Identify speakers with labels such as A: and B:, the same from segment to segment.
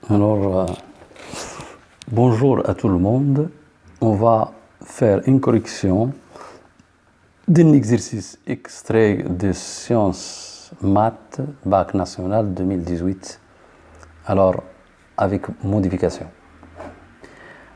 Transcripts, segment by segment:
A: Alors, bonjour à tout le monde. On va faire une correction d'un exercice extrait de Sciences Maths, Bac National 2018. Alors, avec modification.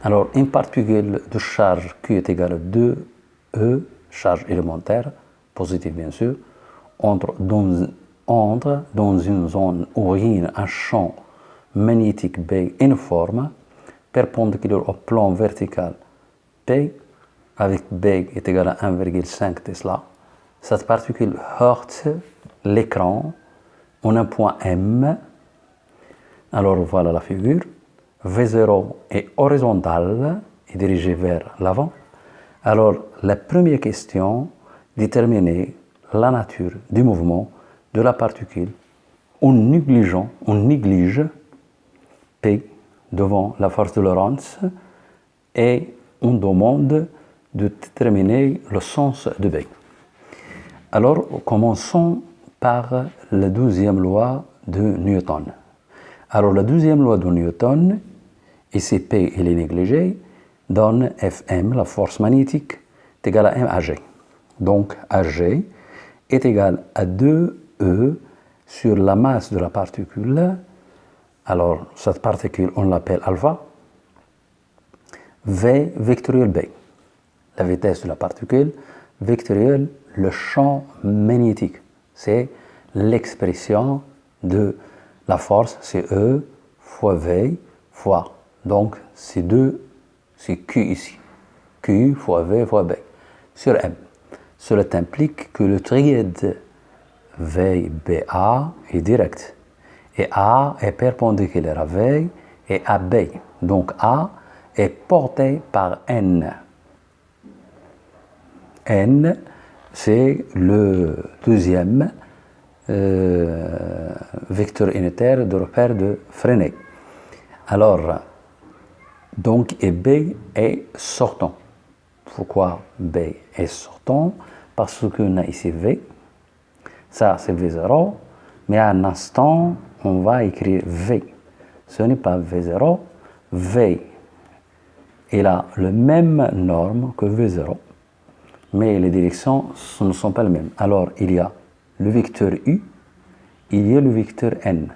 A: Alors, une particule de charge Q est égale à 2E, charge élémentaire, positive bien sûr, entre dans une zone où règne un champ magnétique B uniforme, perpendiculaire au plan vertical P, avec B est égal à 1,5 Tesla. Cette particule heurte l'écran en un point M. Alors voilà la figure. V0 est horizontale et dirigée vers l'avant. Alors la première question, déterminer la nature du mouvement de la particule. On néglige P devant la force de Lorentz et on demande de déterminer le sens de B. Alors, commençons par la deuxième loi de Newton. Alors, la deuxième loi de Newton, ici P il est négligé, donne Fm, la force magnétique, est égale à M à G. Donc, AG est égal à 2E sur la masse de la particule. Alors, cette particule, on l'appelle alpha. V vectoriel B, la vitesse de la particule, vectoriel, le champ magnétique. C'est l'expression de la force, c'est E fois V fois. Donc, c'est Q ici. Q fois V fois B sur M. Cela implique que le triade VBA est direct. Et A est perpendiculaire à V et à B. Donc A est porté par N. N, c'est le deuxième vecteur unitaire de repère de Freinet. Alors, donc, et B est sortant. Pourquoi B est sortant? Parce qu'on a ici V. Ça, c'est V0. Mais à un instant, on va écrire V. Ce n'est pas V0. V, il a la même norme que V0. Mais les directions ne sont pas les mêmes. Alors, il y a le vecteur U, il y a le vecteur N.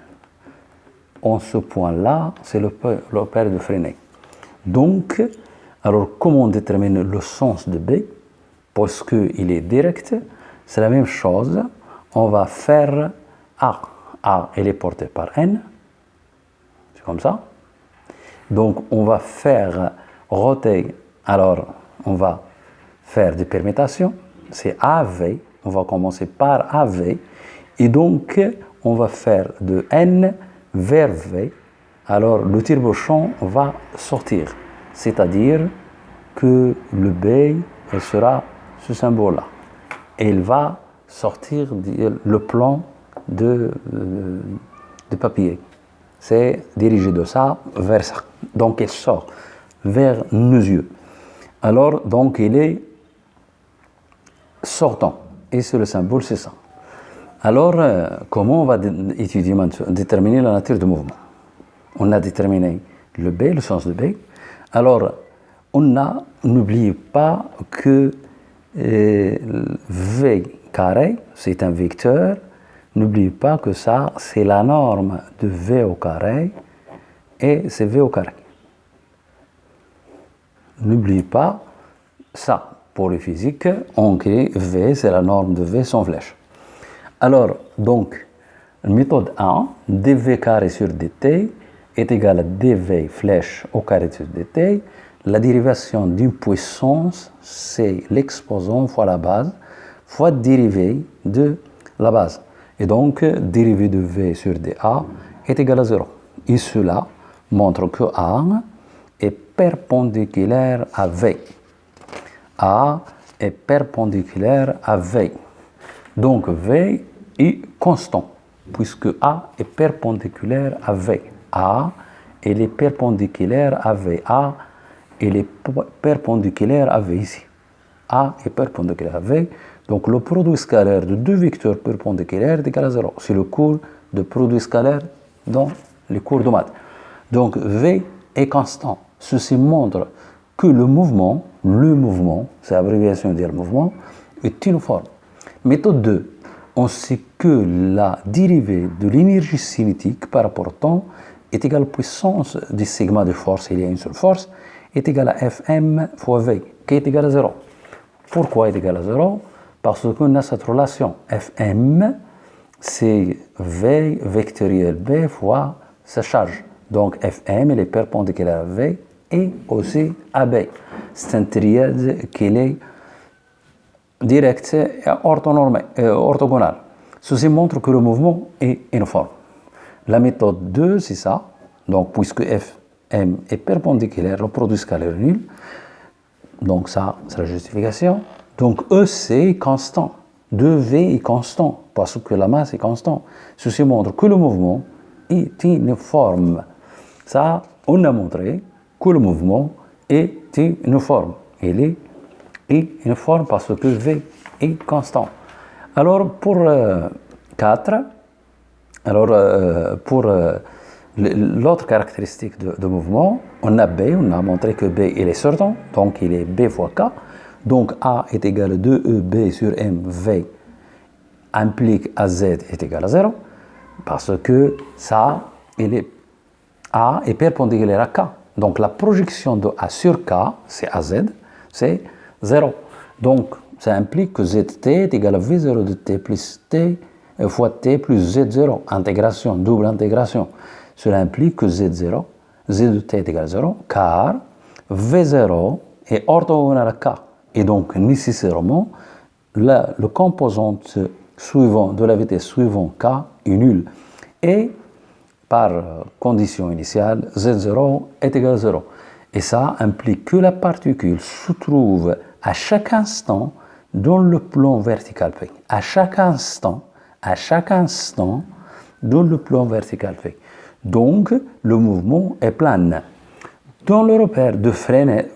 A: En ce point-là, c'est l'opère de Freinet. Donc, alors comment on détermine le sens de B? Parce qu'il est direct, c'est la même chose. On va faire A. A, elle est portée par N. C'est comme ça. Donc, on va faire roter. Alors, on va faire des permutations. C'est AV. On va commencer par AV. Et donc, on va faire de N vers V. Alors, le tire-bouchon va sortir. C'est-à-dire que le B sera ce symbole-là. Et il va sortir le plan de papier. C'est dirigé de ça vers ça. Donc, il sort vers nos yeux. Alors, donc, il est sortant. Et c'est le symbole, c'est ça. Alors, comment on va étudier maintenant, déterminer la nature du mouvement? On a déterminé le B, le sens de B. Alors, n'oubliez pas que V carré, c'est un vecteur. N'oubliez pas que ça, c'est la norme de V au carré et c'est V au carré. N'oubliez pas ça. Pour les physiques, on crée V, c'est la norme de V sans flèche. Alors, donc, méthode 1, dV carré sur dt est égal à dV flèche au carré sur dt. La dérivation d'une puissance, c'est l'exposant fois la base, fois dérivée de la base. Et donc, dérivée de V sur dA est égal à 0. Et cela montre que A est perpendiculaire à V. A est perpendiculaire à V. Donc, V est constant, puisque A est perpendiculaire à V. A, elle est perpendiculaire à V. A, elle est perpendiculaire à V ici. A est perpendiculaire à V. Donc, le produit scalaire de deux vecteurs perpendiculaires est égal à 0. C'est le cours de produit scalaire dans les cours de maths. Donc V est constant. Ceci montre que le mouvement, c'est l'abréviation de dire mouvement, est uniforme. Méthode 2. On sait que la dérivée de l'énergie cinétique par rapport au temps est égale à la puissance du sigma de force, il y a une seule force, est égale à Fm fois V, qui est égal à 0. Pourquoi est égal à 0? Parce qu'on a cette relation. Fm, c'est V vectoriel B fois sa charge. Donc Fm, elle est perpendiculaire à V et aussi à B. C'est un triade qui est direct et orthogonal. Ceci montre que le mouvement est uniforme. La méthode 2, c'est ça. Donc, puisque Fm est perpendiculaire, le produit scalaire est nul. Donc, ça, c'est la justification. Donc, EC est constant. 2V est constant, parce que la masse est constante. Ceci montre que le mouvement est uniforme. Ça, on a montré que le mouvement est uniforme. Il est uniforme parce que V est constant. Alors, pour 4, l'autre caractéristique de mouvement, on a B, on a montré que B il est sortant, donc il est B fois K. Donc A est égal à 2EB sur MV implique AZ est égal à 0, parce que ça, A est perpendiculaire à K. Donc la projection de A sur K, c'est AZ, c'est 0. Donc ça implique que ZT est égal à V0 de T plus T fois T plus Z0, intégration, double intégration. Cela implique que Z0, Z de T est égal à 0, car V0 est orthogonal à K. Et donc, nécessairement, le composante suivant de la vitesse suivant K est nul. Et par condition initiale, Z0 est égal à 0. Et ça implique que la particule se trouve à chaque instant dans le plan vertical P. À chaque instant, dans le plan vertical P. Donc, le mouvement est plane. Dans le repère de Fresnel,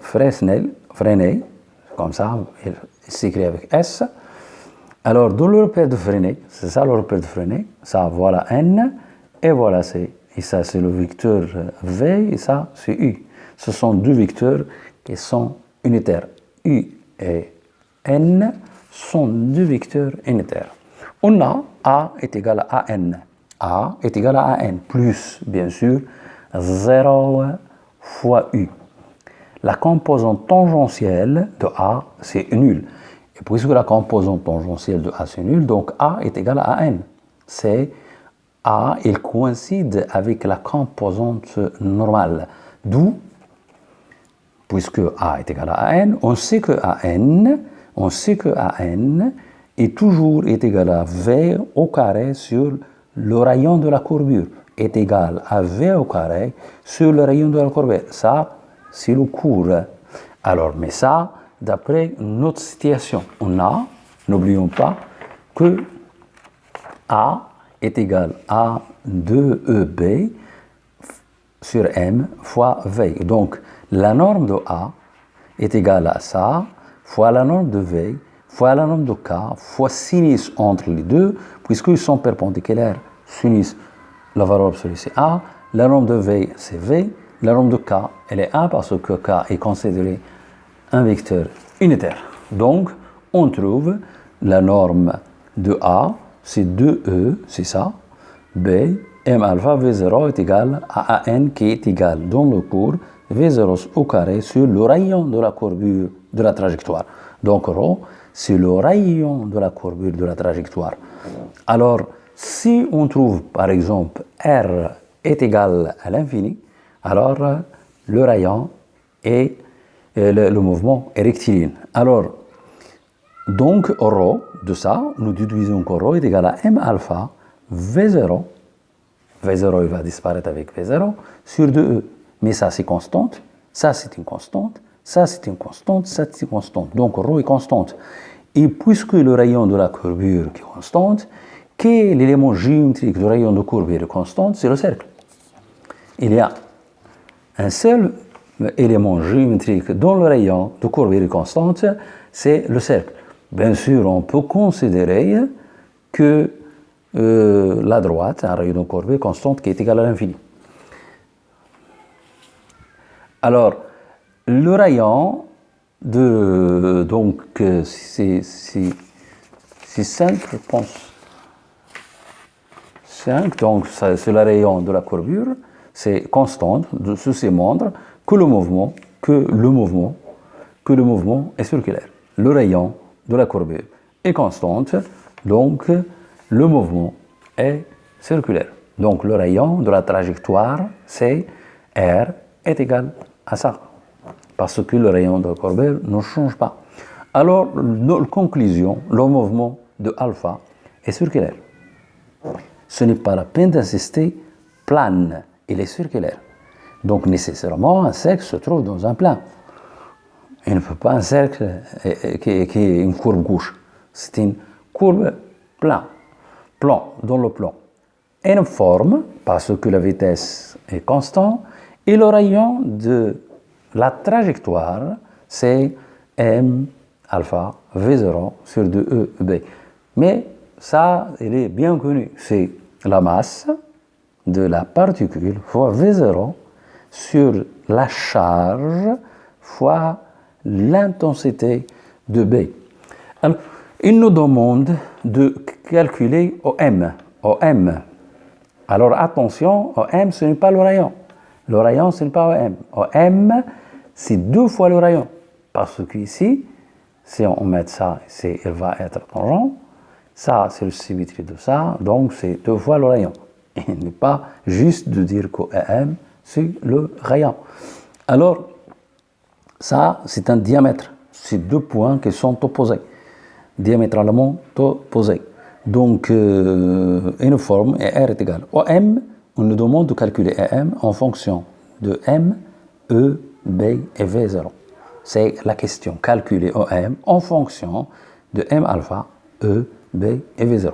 A: comme ça, il s'écrit avec S. Alors, dans le repère de Fresnel, c'est ça le repère de Fresnel, ça, voilà N, et voilà C. Et ça, c'est le vecteur V, et ça, c'est U. Ce sont deux vecteurs qui sont unitaires. U et N sont deux vecteurs unitaires. On a est égal à AN. A est égal à AN, plus, bien sûr, 0 fois U. La composante tangentielle de A, c'est nul. Et puisque la composante tangentielle de A, c'est nul, donc A est égal à AN. C'est A, il coïncide avec la composante normale. D'où, puisque A est égal à AN, on sait que AN est toujours égal à V au carré sur le rayon de la courbure, est égal à V au carré sur le rayon de la courbure. Ça, c'est le cours. Alors, mais ça, d'après notre situation, on a, n'oublions pas, que A est égal à 2EB sur M fois V. Donc, la norme de A est égale à ça, fois la norme de V, fois la norme de K, fois sinus entre les deux, puisqu'ils sont perpendiculaires. Sinus, la valeur absolue, c'est A, la norme de V, c'est V, la norme de K, elle est 1 parce que K est considéré un vecteur unitaire. Donc, on trouve la norme de A, c'est 2E, c'est ça, B, M alpha V0 est égal à AN qui est égal dans le cours V0 au carré sur le rayon de la courbure de la trajectoire. Donc, ρ, c'est le rayon de la courbure de la trajectoire. Alors, si on trouve, par exemple, R est égal à l'infini, alors le rayon et le mouvement est rectiligne. Alors, donc, ρ, de ça, nous déduisons que ρ est égal à M alpha V0. V0 il va disparaître avec V0 sur 2E. Mais ça, c'est constante. Ça, c'est une constante. Ça, c'est une constante. Ça, c'est une constante. Donc, ρ est constante. Et puisque le rayon de la courbure est constante, quel est l'élément géométrique du rayon de courbure constante? C'est le cercle. Il y a un seul élément géométrique dans le rayon de courbure constante, c'est le cercle. Bien sûr, on peut considérer que la droite a un rayon de courbure constante qui est égal à l'infini. Alors, le rayon de... Donc, c'est simple, je pense. 5, donc c'est le rayon de la courbure. C'est constant, ceci montre que le mouvement est circulaire. Le rayon de la courbure est constante, donc le mouvement est circulaire. Donc le rayon de la trajectoire, c'est R est égal à ça, parce que le rayon de la courbure ne change pas. Alors, la conclusion, le mouvement de alpha est circulaire. Ce n'est pas la peine d'insister, plane, il est circulaire. Donc nécessairement, un cercle se trouve dans un plan. Il ne peut pas un cercle qui est une courbe gauche. C'est une courbe plan dans le plan. Uniforme, parce que la vitesse est constante, et le rayon de la trajectoire, c'est m alpha v0 sur 2e b. Mais ça, il est bien connu. C'est la masse de la particule fois v0 sur la charge fois l'intensité de B. Alors, il nous demande de calculer OM. Alors attention, OM, ce n'est pas le rayon. Le rayon, ce n'est pas OM. OM, c'est 2 fois le rayon. Parce qu'ici, si on met ça, il va être tangent. Ça, c'est le symétrie de ça, donc c'est 2 fois le rayon. Il n'est pas juste de dire que OM, c'est le rayon. Alors, ça, c'est un diamètre. C'est 2 points qui sont opposés, diamétralement opposés. Donc, une forme, et R est égal. OM, on nous demande de calculer M en fonction de M, E, B et V0. C'est la question, calculer OM en fonction de M alpha, E, B et V0.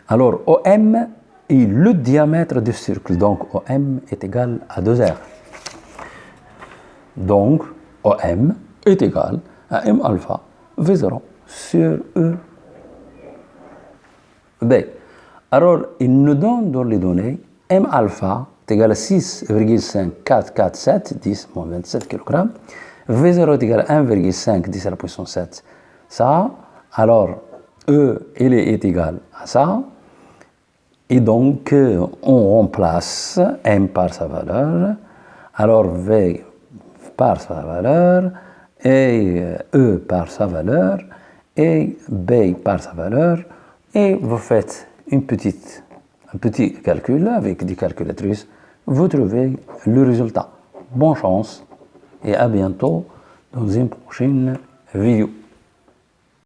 A: Alors, OM est le diamètre du cercle, donc OM est égal à 2R. Donc, OM est égal à M alpha V0 sur E B. Alors, il nous donne dans les données M alpha est égal à 6,5447, 10 moins 27 kg. V0 est égal à 1,5 10 à la puissance 7. Ça, alors, E, il est égal à ça. Et donc, on remplace M par sa valeur. Alors, V par sa valeur, et E par sa valeur, et B par sa valeur, et vous faites un petit calcul avec des calculatrices, vous trouvez le résultat. Bonne chance et à bientôt dans une prochaine vidéo.